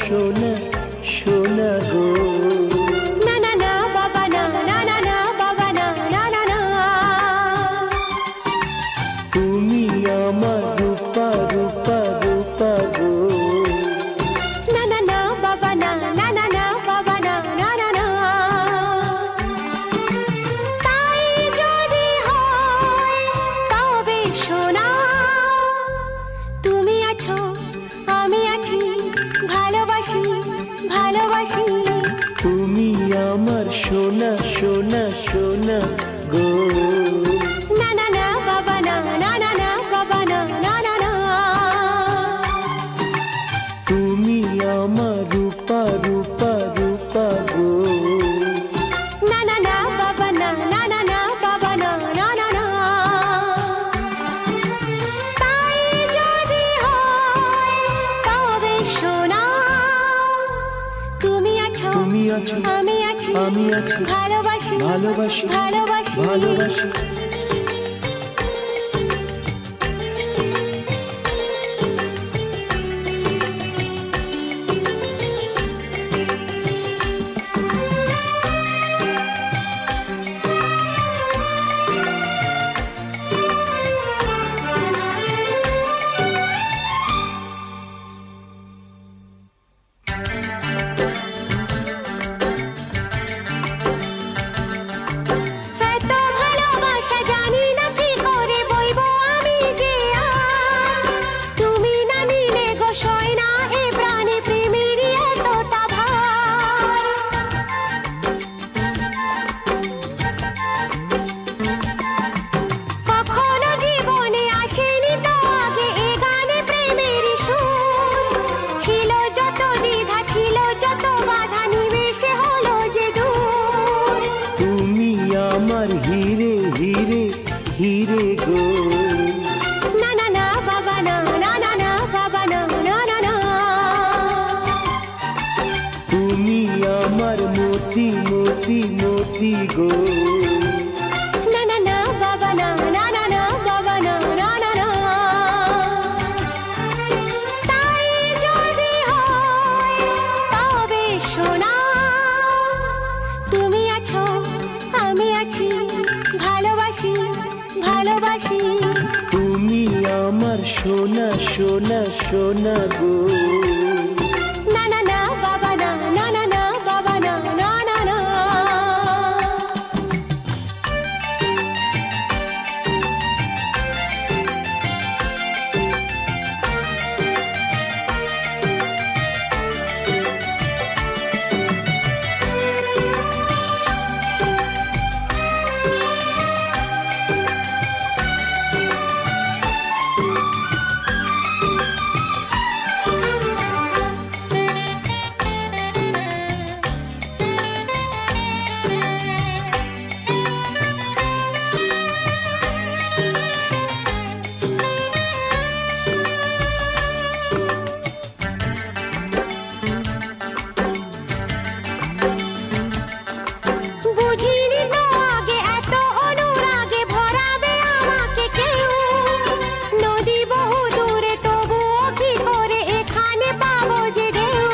সোনা সোনা গো। না না না বাবা না, না না না বাবা না, না না না। তুমি আমার রূপা রূপা রূপা গো। না না না বাবা না, না না না বাবা না, না না না। তাই যদি হয় তবে সোনা, তুমি আছো আমি আছি, ভালোবাসি ভালোবাসি। তুমি আমার সোনা সোনা সোনা গো। না না না বাবা না, না না না বাবা না, না না না। তুমি আমার রূপা রূপা রূপা গো। না না না বাবা না, না না না বাবা না, না না না। তাই যদি হয় তবে সোনা, তুমি আছো তুমি আছো আমি আছি, আমি আছি, ভালোবাসি ভালোবাসি ভালোবাসি ভালোবাসি। এত ভালোবাসা জানি না কি করে বইবো আমি যে আর। তুমি না নিলে গো সয় না এ প্রাণে প্রেমের এতটা ভার। কখনো জীবনে আসেনি তো আগে এ গানে প্রেমের সুর। ছিল যত দ্বিধা ছিল যত বাধা, নিমেষে হলো যে দূর। তুমি আমার হিরে হিরে হিরে গো। না না না বাবা না, না না না বাবা না, না না না। তুমি আমার মতি মতি মতি গো। না না না বাবা না, না না না বাবা না, না না না। তাই যদি হয় তবে সোনা, তুমি আছো আমি আছি, ভালোবাসি ভালোবাসি। তুমি আমার সোনা সোনা সোনা গো। না না না বাবা না, না না না বাবা না, না না না। বুঝিনি তো আগে এত অনুরাগে ভরাবে আমাকে কেউ। নদী বহু দূরে তবুও কি করে এখানে পাবো যে ঢেউ।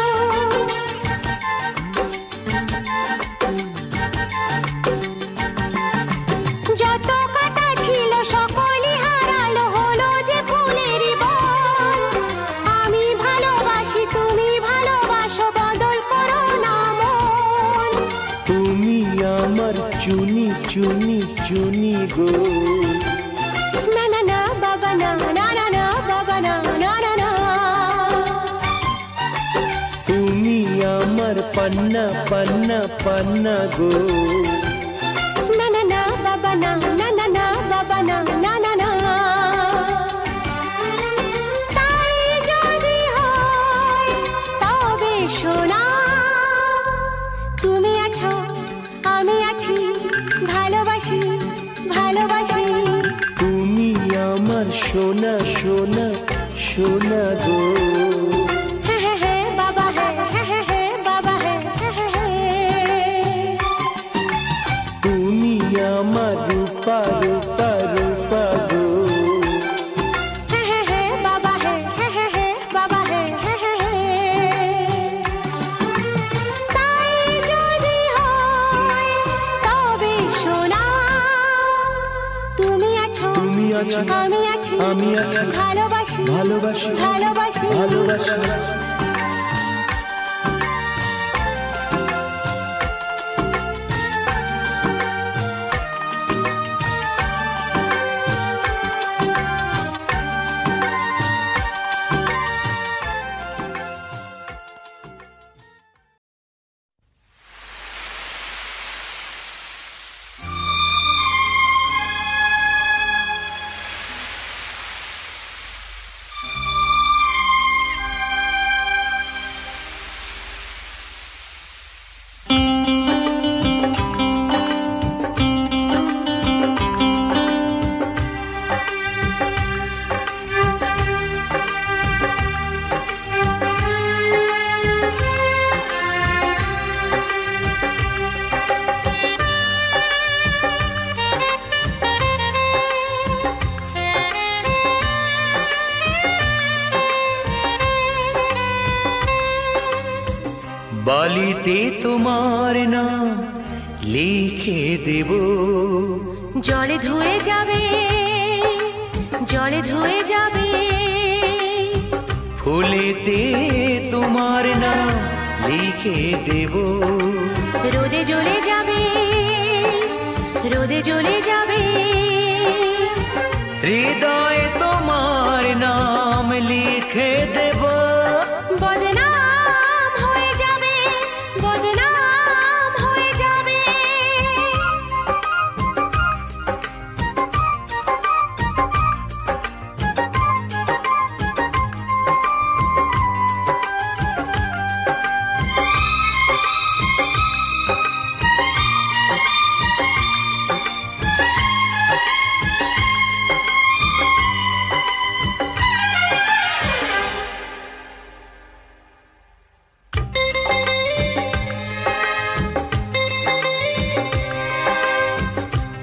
যত কাটা ছিল সকলই হারালো, হলো যে ফুলেরই বন। আমি ভালোবাসি তুমি ভালোবাসো, বদল করো না মন। তুমি আমার চুনি চুনি চুনি গো। না না না বাবা না, না না না বাবা না, না না না। তুমি আমার পান্না পান্না পান্না গো। না না না বাবা না, না না না বাবা না, না না না। তাই যদি হয় তবে সোনা, তুমি আছো আমি আছি, ভালোবাসি ভালোবাসি। তুমি আমার সোনা সোনা সোনা গো। হ্যাঁ হ্যাঁ হ্যাঁ বাবা হ্যাঁ, হ্যাঁ হ্যাঁ হ্যাঁ বাবা হ্যাঁ, হ্যাঁ হ্যাঁ হ্যাঁ। তুমি আমার রূপা রূপা রূপা গো। হ্যাঁ হ্যাঁ হ্যাঁ বাবা হ্যাঁ, হ্যাঁ হ্যাঁ হ্যাঁ বাবা হ্যাঁ, হ্যাঁ হ্যাঁ হ্যাঁ। ভালোবাসি ভালোবাসি ভালোবাসি ভালোবাসি বালিতে তোমার নাম লিখে দেব জলে ধুয়ে যাবে জলে ধুয়ে যাবে ফুলেতে তোমার নাম লিখে দেব রোদে জ্বলে যাবে রোদে জ্বলে যাবে হৃদয়ে তোমার নাম লিখে দেব বদনাম হয়ে যাবে বদনাম হয়ে যাবে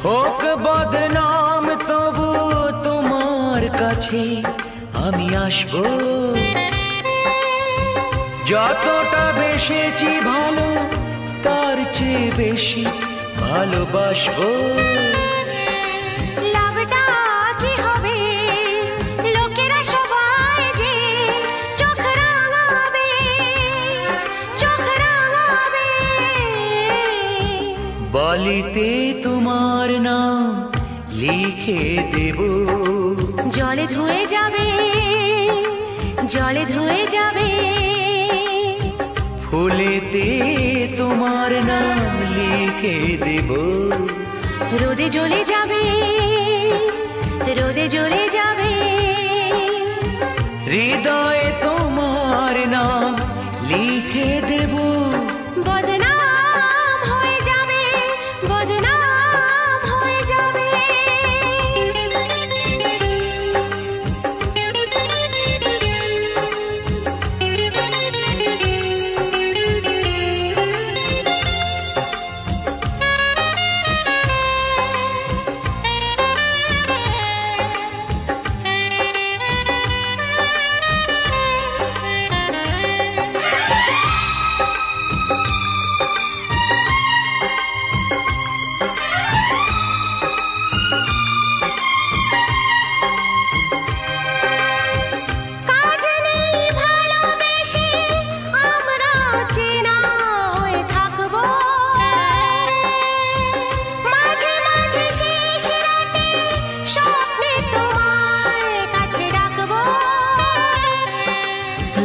হোক বদনাম তবু তোমার কাছে আমি আসবো যতটা বেসেছি ভালো তার চেয়ে বেশি ভালোবাসবো লাভটা কি হবে লোকেরা সবাই যে চোখ রাঙাবে চোখ রাঙাবে বালিতে তোমার নাম লিখে দেব জলে ধুয়ে যাবে জলে ধুয়ে যাবে ফুলেতে তোমার নাম লিখে দেব রোদে জ্বলে যাবে রোদে জ্বলে যাবে হৃদয়ে তোমার নাম লিখে দেব বদনাম হয়ে যাবে বদনাম হয়ে যাবে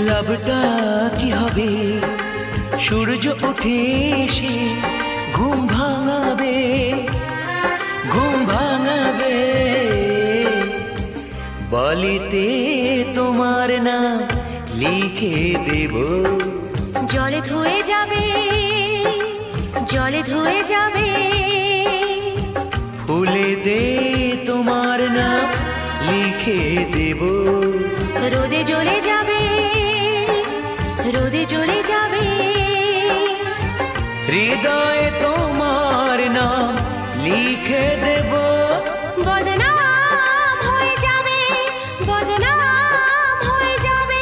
লাভটা কি হবে সূর্য উঠে এসে ঘুম ভাঙাবে ঘুম ভাঙাবে বালিতে তোমার নাম লিখে দেব জলে ধুয়ে যাবে জলে ধুয়ে যাবে ফুলেতে তোমার নাম লিখে দেব রোদে জ্বলে যাবে রোদে জ্বলে যাবে হৃদয়ে তোমার নাম লিখে দেব বদনাম হয়ে যাবে বদনাম হয়ে যাবে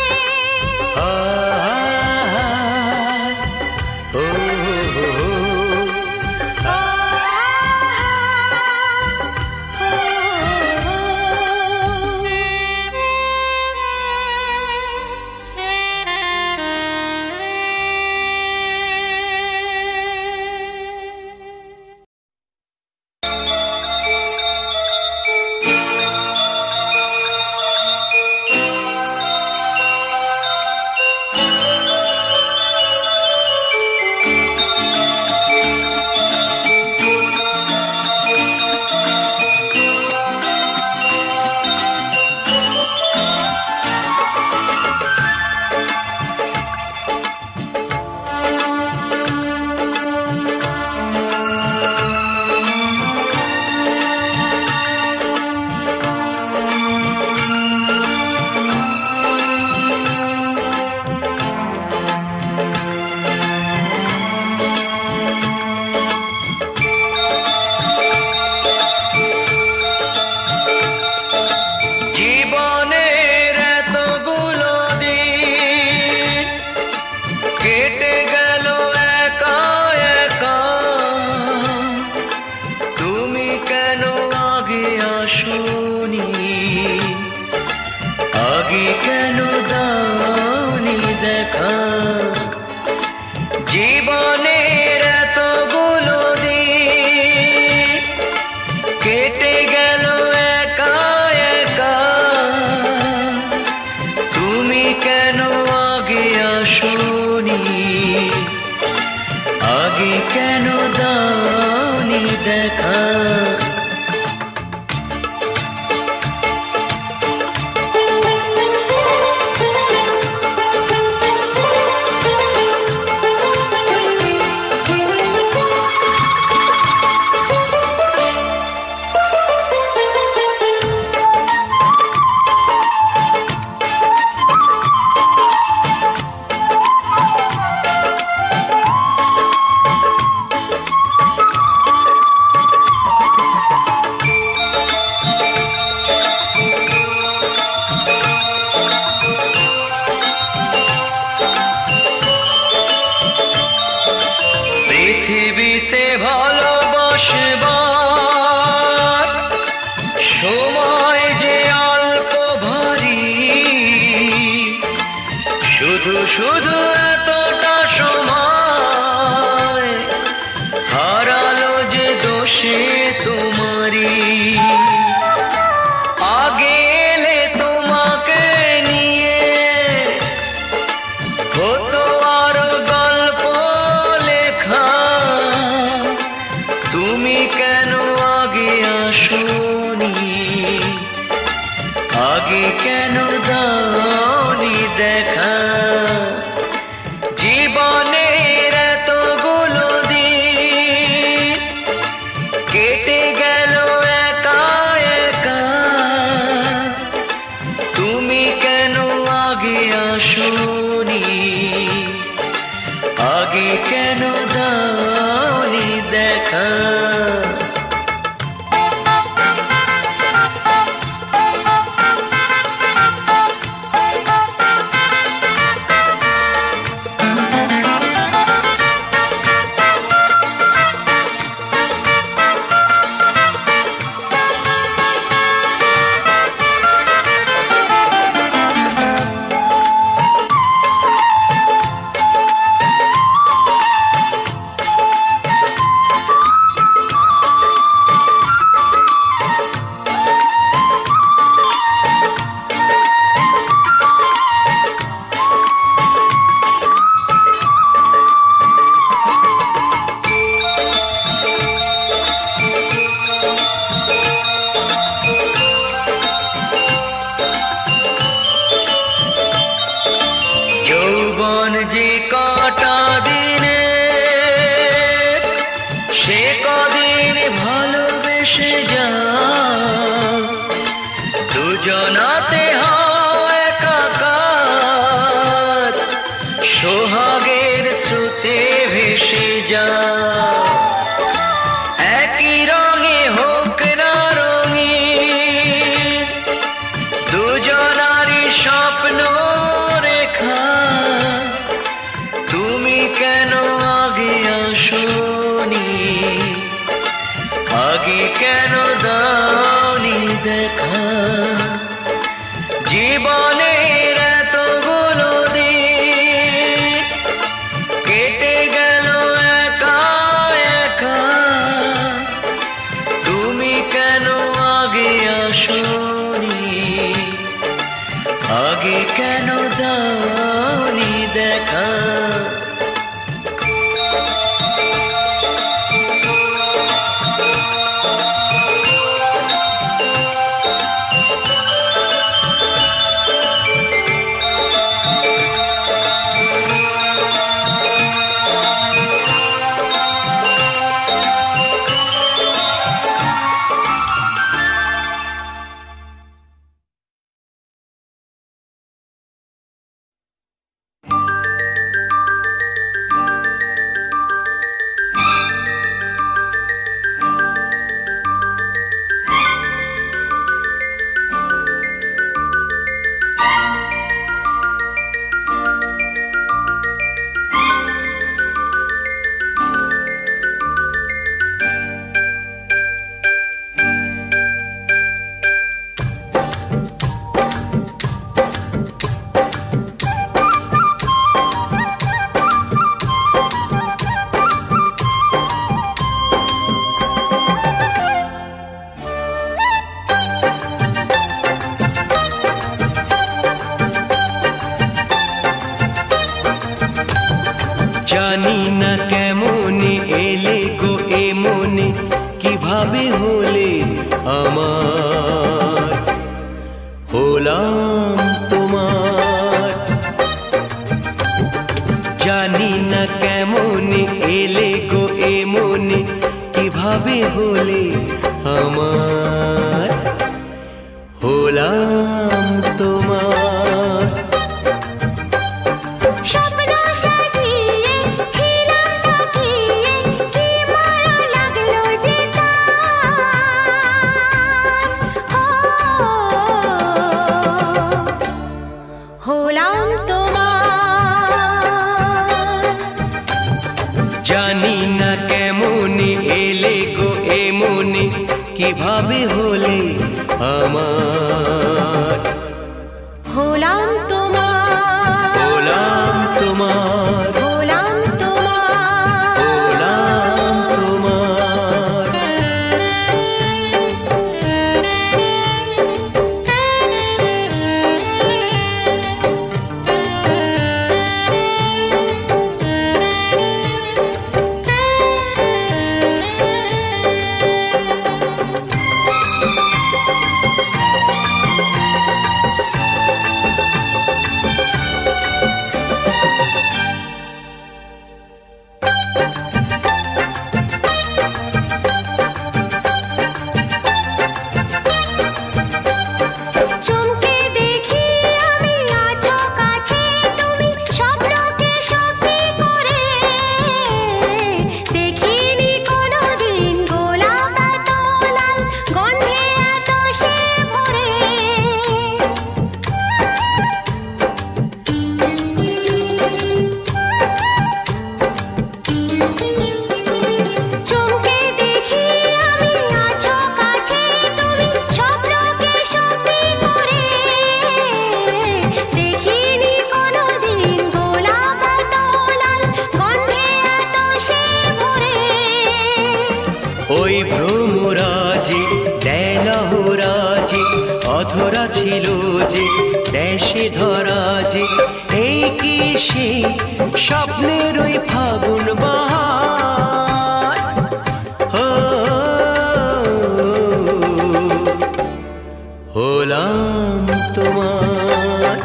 আগে কেন দাওনি দেখা জীবনের এতগুলো দিন কেটে গেল একা একা তুমি কেন আগে আসোনি আগে কেন দাওনি দেখা পৃথিবীতে ভালোবাসবার সময় যে অল্প ভারী শুধু শুধু এতটা সময় হারালো যে দোষে তোমারই আগে এলে তোমাকে নিয়ে হতো আরো গল্প লেখা তুমি কেন আগে আসোনি আগে কেন দাওনি দেখা জীবনের এতগুলো দিন কেটে গেল একা একা তুমি কেন আগে আসোনি আগে কেন দাওনি দেখা যৌবন যে কটা দিনে সে কদিন ভালোবেসে যা দুজনাতে হয় একাকার সোহাগের স্রোতে ভেসে যা একই রঙে হোক না রঙিন দুজনারই স্বপ্ন রেখা তুমি কেন আগে আসোনি আগে কেন দাওনি দেখা জীবনের এতগুলো দিন কেটে গেল একা একা তুমি কেন আগে আসোনি আগে কেন দাওনি দেখা জানি না কেমনে এলে গো এ মনে, কিভাবে হলে আমার, হলাম তোমার। জানি না কেমনে এলে গো এ মনে, কিভাবে হলে আমার, হলাম তোমার। স্বপ্ন সাজিয়ে ছিলাম তাকিয়ে, কি মায়া লাগলো যে হলাম তোমার। জানি না কেমনে এলে গো এ মনে, কিভাবে হলে আমার, হলাম তোমার। হলাম তোমার, হলাম তোমার। হলাম তোমার। চমকে দেখি আমি আছো কাছে তুমি, স্বপ্নকে সত্যি করে। দেখিনি কোনোদিন গোলাপ এত লাল, গন্ধে এত সে ভরে। চমকে দেখি আমি আছো কাছে তুমি, স্বপ্নকে সত্যি করে। দেখিনি কোনোদিন গোলাপ এত লাল, গন্ধে এত সে ভরে। ওই ভ্রমরাজে দেলহরাজে অধরা ছিল যে, দেশে ধরা যে, এই কি সেই স্বপ্নের ওই ফাগুন বাহার, হো, হলাম তোমার।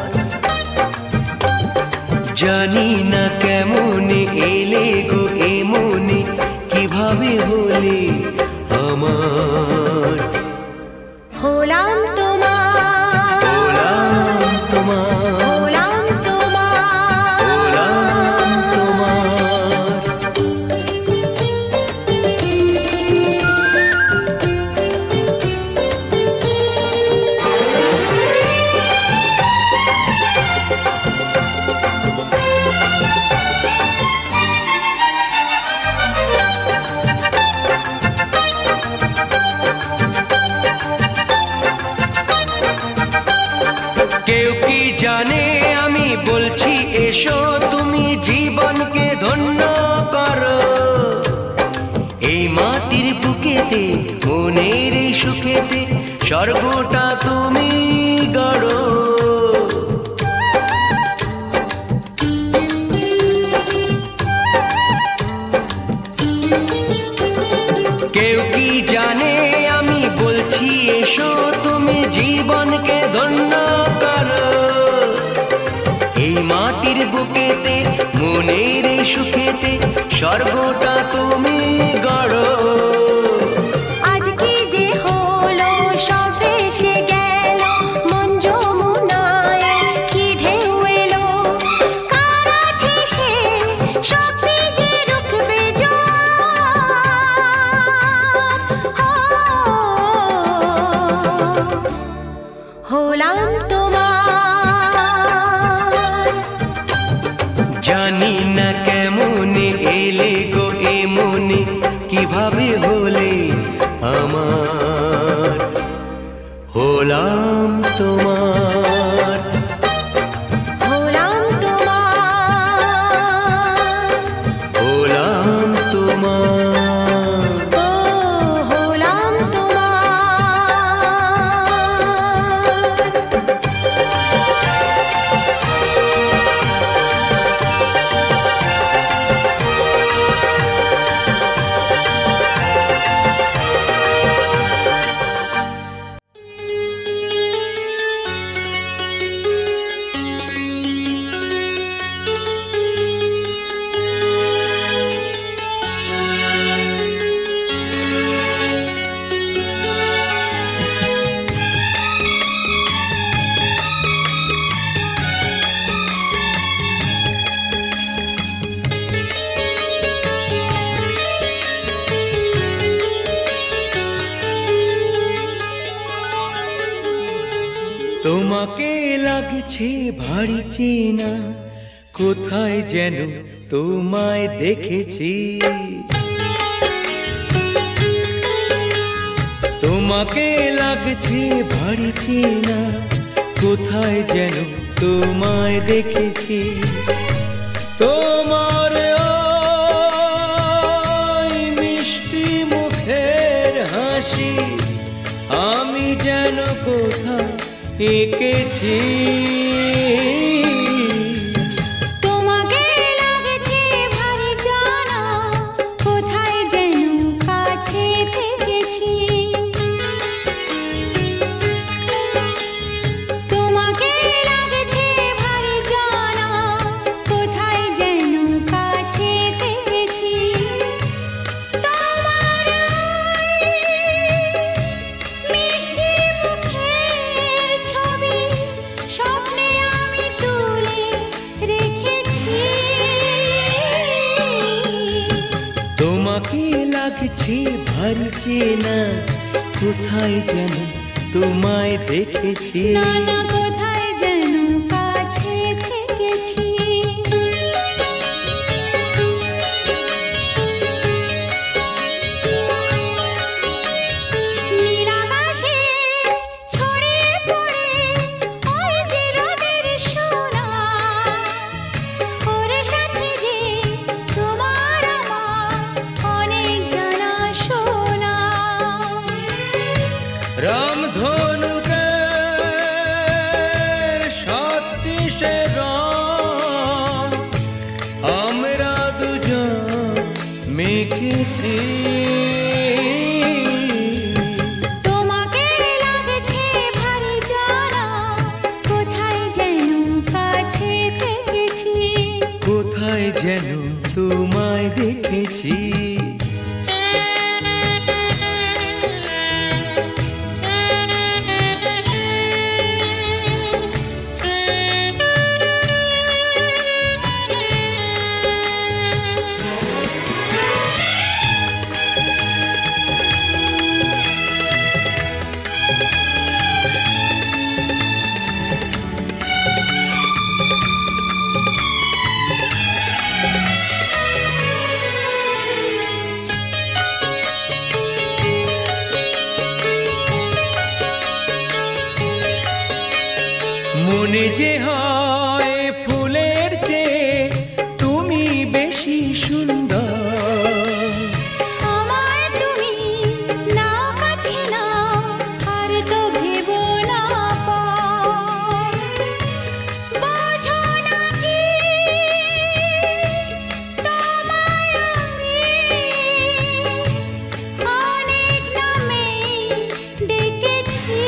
জানি না কেমনে এলে গো এ মনে, কিভাবে হলে আমার, হলাম তোমার। হলাম তোমার, হলাম তোমার। হলাম তোমার। কেউ কি জানে আমি বলছি এসো, তুমি জীবনকে ধন্য করো। এই মাটির বুকেতে মনের এই সুখেতে, স্বর্গটা তুমি গড়ো। কেউ কি জানে আমি বলছি এসো, তুমি জীবনকে ধন্য করো। এই মাটির বুকেতে মনের এই সুখেতে, স্বর্গটা তুমি গড়ো। আজ কি যে হলো সব ভেসে গেল, মন যমুনায় কি ঢেউ এলো। কার আছে সে শক্তি যে রুখবে জোয়ার। হলাম তোমার। জানি না কেমনে এলে গো এ তোমাকে লাগছে ভারী চেনা, কোথায় যেন তোমায় দেখেছি। তোমাকে লাগছে ভারী চেনা, কোথায় যেন তোমায় দেখেছি। তোমার ওই মিষ্টি মুখের হাসি আমি যেন কোথাও এঁকেছি। তোমাকে লাগছে ভারী জানা, কোথায় যেন কাছে থেকেছি। তোমাকে লাগছে ভারী জানা, কোথায় যেন কাছে থেকেছি। তোমার মিষ্টি মুখের ছবি স্বপ্নে আমি তুলে রেখেছি। তোমাকে লাগছে ভারী চেনা, কোথায় যেন তোমায় দেখেছি। নানা কোথায় যেন কাছে থেকেছি। নীলাকাশে ছড়িয়ে পড়ে ওই যে রোদের সোনা, ওর সাথে যে তোমার আমার অনেক জানা শোনা। রামধনুকে সাতটিশে রং আমরা দুজন মেখেছি। তোমাকে লাগছে ভারী জানা, কোথায় যেন কাছে থেকেছি। কোথায় যেন তোমায় দেখেছি। মনে যে হয় ফুলের চেয়ে তুমি বেশি সুন্দর। আমায় তুমি নাও কাছে নাও, আর তো ভেবো না পর। বোঝো না কি তোমায় আমি অনেক নামে ডেকেছি।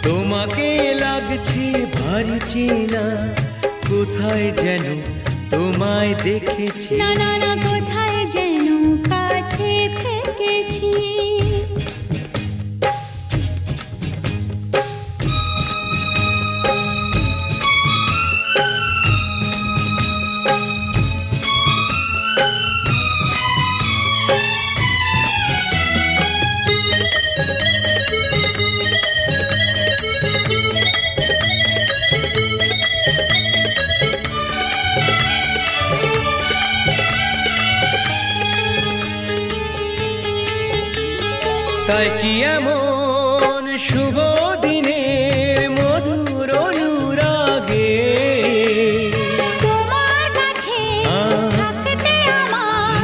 তোমাকে লাগছে ভারী চেনা, কোথায় যেন তোমায় দেখেছি। না না না কোথায় যেন কাছে থেকেছি। তাই কি এমন শুভ দিনের মধুর অনুরাগে তোমার কাছে থাকতে আমার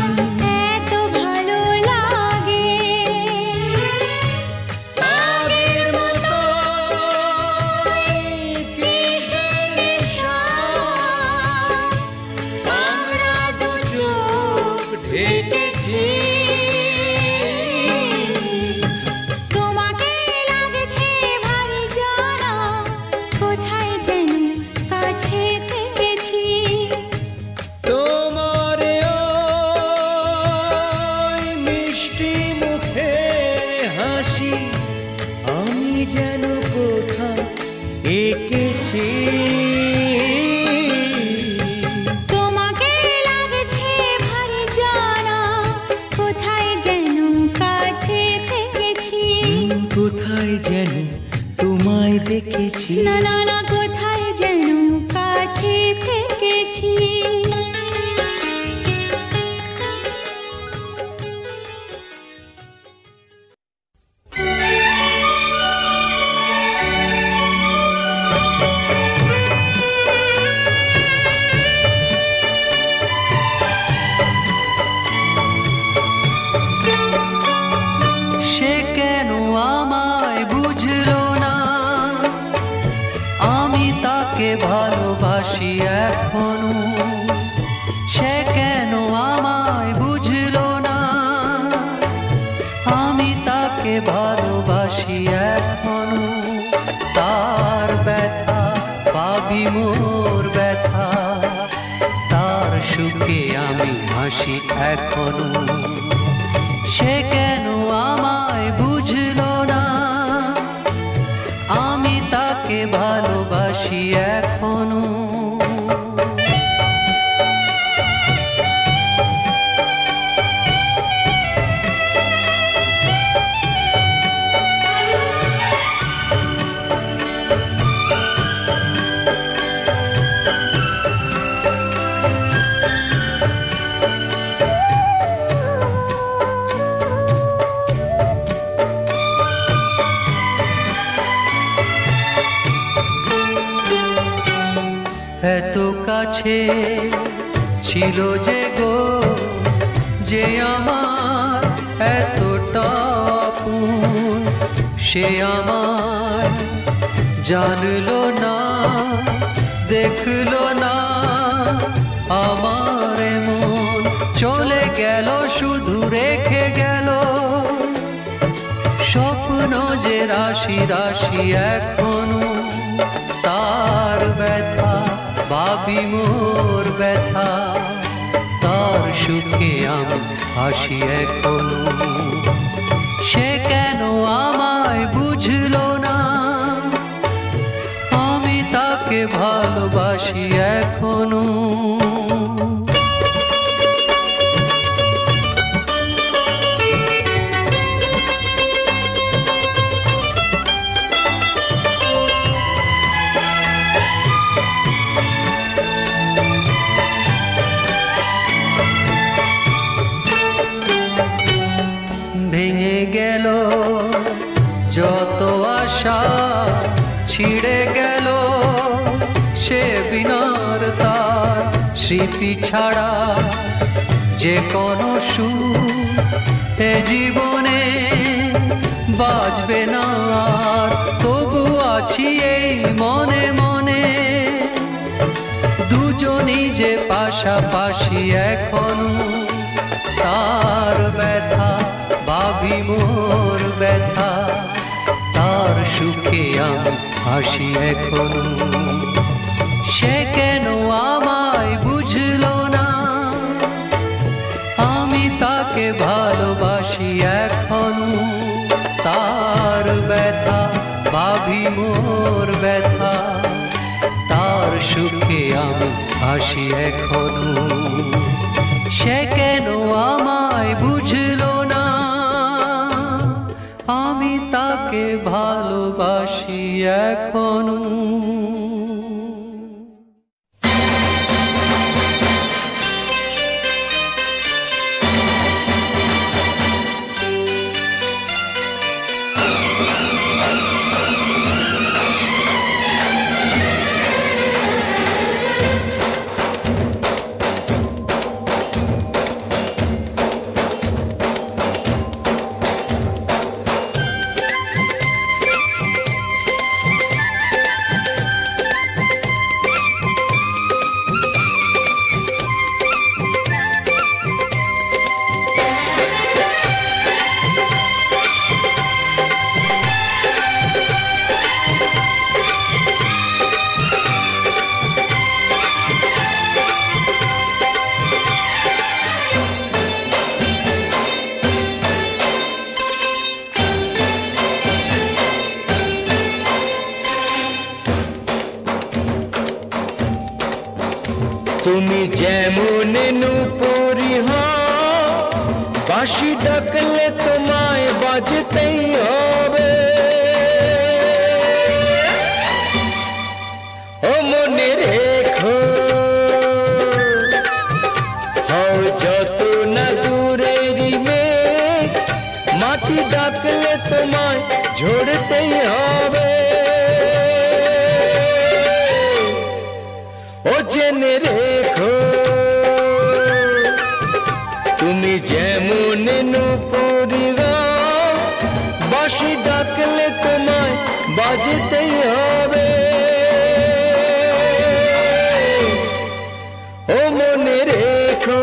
এত ভালো লাগে। আগের মতো কিসের নেশা, আমরা দু চোখ ঢেকেছি। তোমার তোমায় দেখেছি, না না না কোথায় যেন কাছে থেকেছি। সে কেন আমায় বুঝলো না, আমি তাকে ভালোবাসি এখনো। সে কেন আমায় বুঝলো না, আমি তাকে ভালোবাসি এখনো। তার ব্যথা পাবি মোর ব্যথা, তার সুখে আমি হাসি এখনো। সে কেন আমায় বুঝলো না, আমি তাকে ভালোবাসি এখনো। এত কাছে ছিল যে গো, যে আমার এতটা আপন। সে আমার জানলো না, দেখলো না আমার মন। চলে গেল শুধু রেখে গেল স্বপ্ন যে রাশি রাশি এখনো। তার ব্যথা ভাবি মোর ব্যথা, তার সুখে আমি হাসি এখনো। সে কেন আমায় বুঝলো না, আমি তাকে ভালোবাসি এখনো। ভেঙে গেল যত আশা, ছিঁড়ে গেল সে বিনার তার। স্মৃতি ছাড়া যে কোনো সুখ এ জীবনে বাজবে না আর। তবু আছি এই মনে মনে, দুজনই যে পাশাপাশি এখনো। তার ব্যথা ভাবি মোর ব্যথা, তার সুখে আমি হাসি এখনো। সে কেন আমায় বুঝলো না, আমি তাকে ভালোবাসি এখনো। তার ব্যথা ভাবি মোর ব্যথা, তার সুখে আমি হাসি এখনো। সে কেন আমায় বুঝলো না, আমি তাকে ভালোবাসি এখনো। তুমি যেমন নূপুরি হও, বাঁশি ডাকলে তোমায় বাজতেই হবে। বাঁচতেই হবে। ও মনে রেখো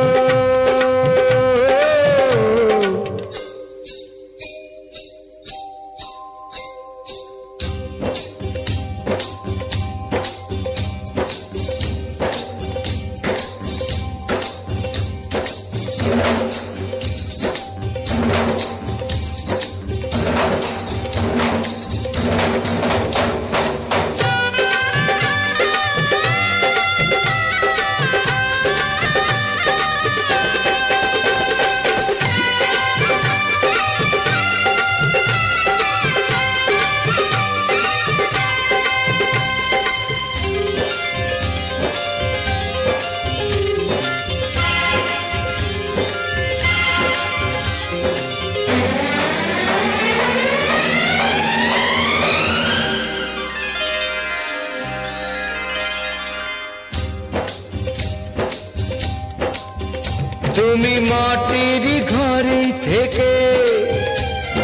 তুমি মাটির ঘরে থেকে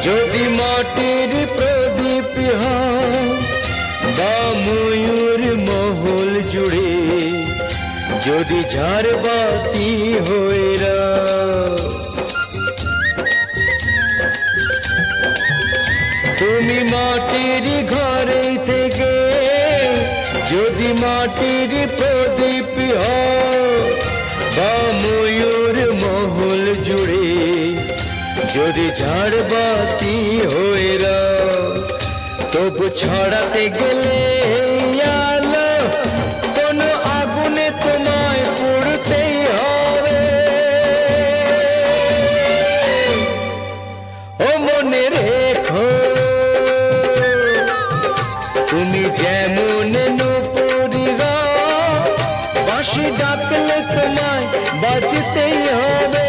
যদি মাটির প্রদীপ হও বা ময়ূর মহল জুড়ে যদি ঝাড়বাতি হয়ে রাও, তুমি মাটির ঘরে থেকে যদি মাটির প্রদীপ হও বা ময়ূর মহল জুড়ে যদি ঝাড়বাতি হয়ে রাও, তবু ছড়াতে গেলে আলো কোন আগুনে তোমায় পুড়তেই হবে। ও মনে রেখো তুমি যেমন নূপুরি গাও, বাঁশি ডাকলে তোমায় বাজতেই হবে।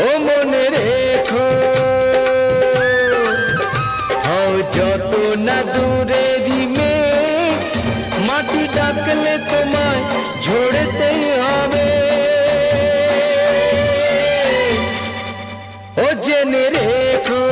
ও মনে রেখো হও যত না দূরেরই মেঘ, মাটি ডাকলে তোমায় ঝরতেই হবে। ও জেনে রেখো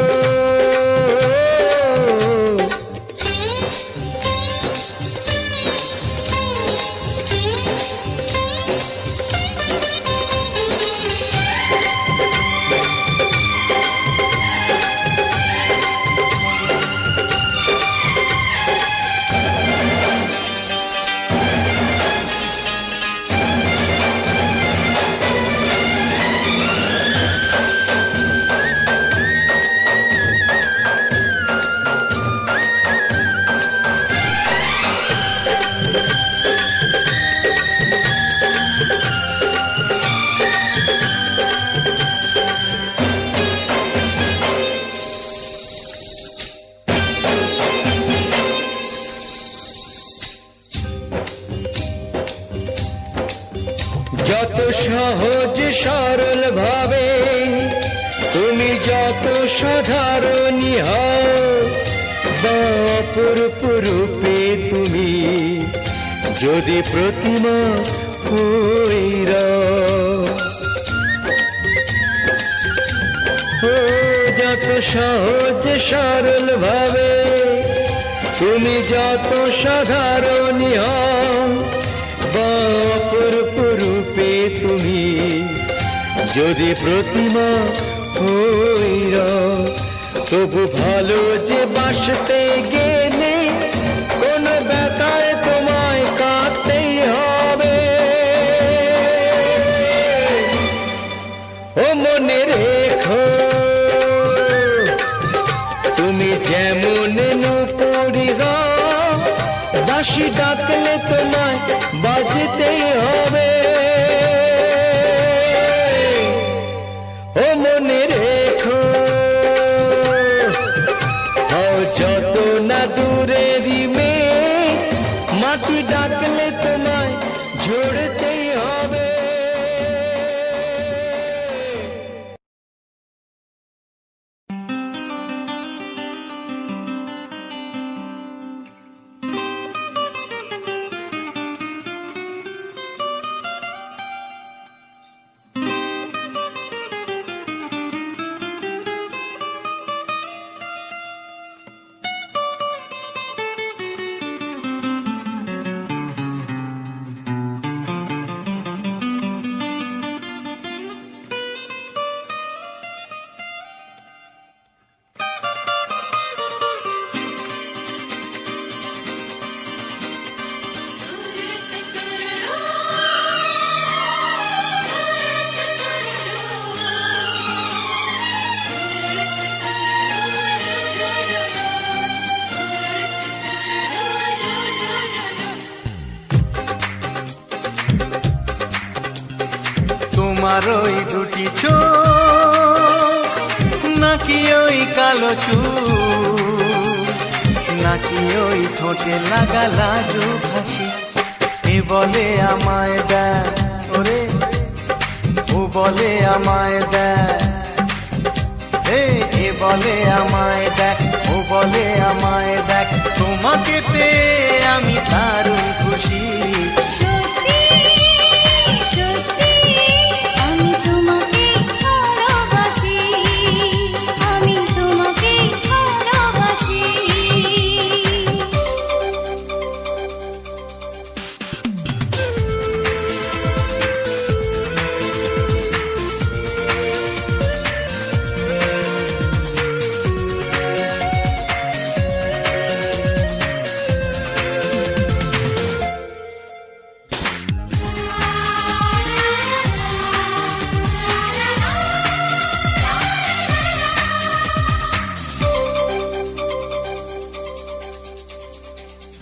যত সহজ সরল ভাবে তুমি যত সাধারণী হও বা অপরূপ রূপে তুমি যদি প্রতিমা হইরা, ও যত সহজ সরল ভাবে তুমি যত সাধারণী হও বা অপরূপ রূপে তুমি যদি প্রতিমা হইরা, তবু ভালো যে বাসতে গেলে কোন ব্যথায় তোমায় কাঁদতেই হবে। ও মনে রেখো তুমি যেমন নূপুরি গাও, বাঁশি ডাকলে তোমায় বাজতেই হবে। ও মনে রেখো হও যত না দূরেরই মেঘ, মাটি ডাকলে তোমায় ঝরতেই হবে। তোমার ওই দুটি চোখ নাকি ওই কালো চুল নাকি ওই ঠোঁটে লাগা লাজুক হাসি এ বলে আমায় দেখ ওরে ও বলে আমায় দেখ এ বলে আমায় দেখ ও বলে আমায় দেখ তোমাকে পেয়ে আমি দারুণ খুশি সত্যি সত্যি আমি তোমাকে ভালোবাসি আমি তোমাকে ভালোবাসি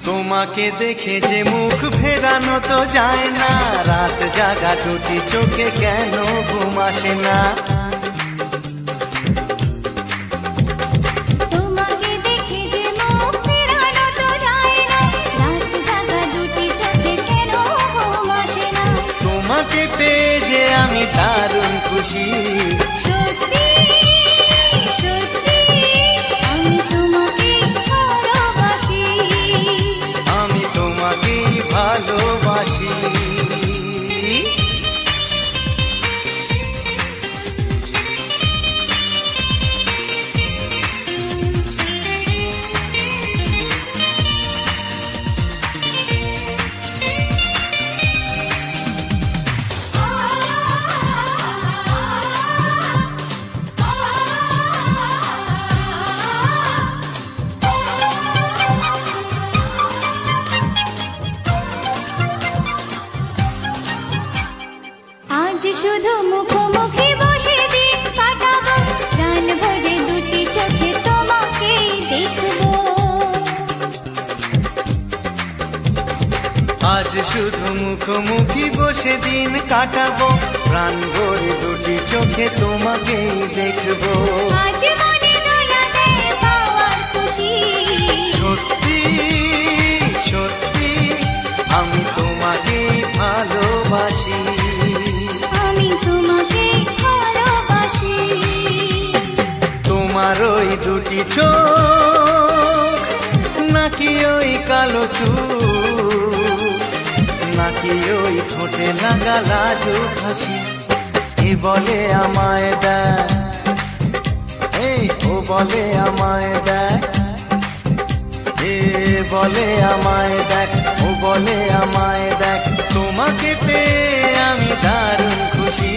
তোমাকে দেখে যে মুখ ফেরানো তো যায় না রাত জাগা দুটি চোখে কেন ঘুম আসে না তোমাকে দেখে যে মুখ ফেরানো তো যায় না রাত জাগা দুটি চোখে কেন ঘুম আসে না তোমাকে পেয়ে যে আমি দারুণ খুশি সত্যি সত্যি আমি তোমাকে ভালোবাসি আমি তোমাকে ভালোবাসি আজ শুধু মুখোমুখি বসে দিন কাটাবো প্রাণ ভরে দুটি চোখে তোমাকে দেখবো আজ শুধু মুখোমুখি বসে দিন কাটাবো প্রাণ ভরে দুটি চোখে তোমাকেই দেখবো আজ মনে দোলাতে পাওয়ার খুশি সত্যি সত্যি আমি তোমাকে ভালোবাসি আমি তোমাকে ভালোবাসি তোমার ওই দুটি চোখ নাকি ওই কালো চুল নাকি ওই ঠোঁটে লাগা লাজুক হাসি এ বলে আমায় দেখ এই ও বলে আমায় দেখ এ বলে আমায় দেখ ও বলে আমায় দেখ তোমাকে পেয়ে আমি দারুণ খুশি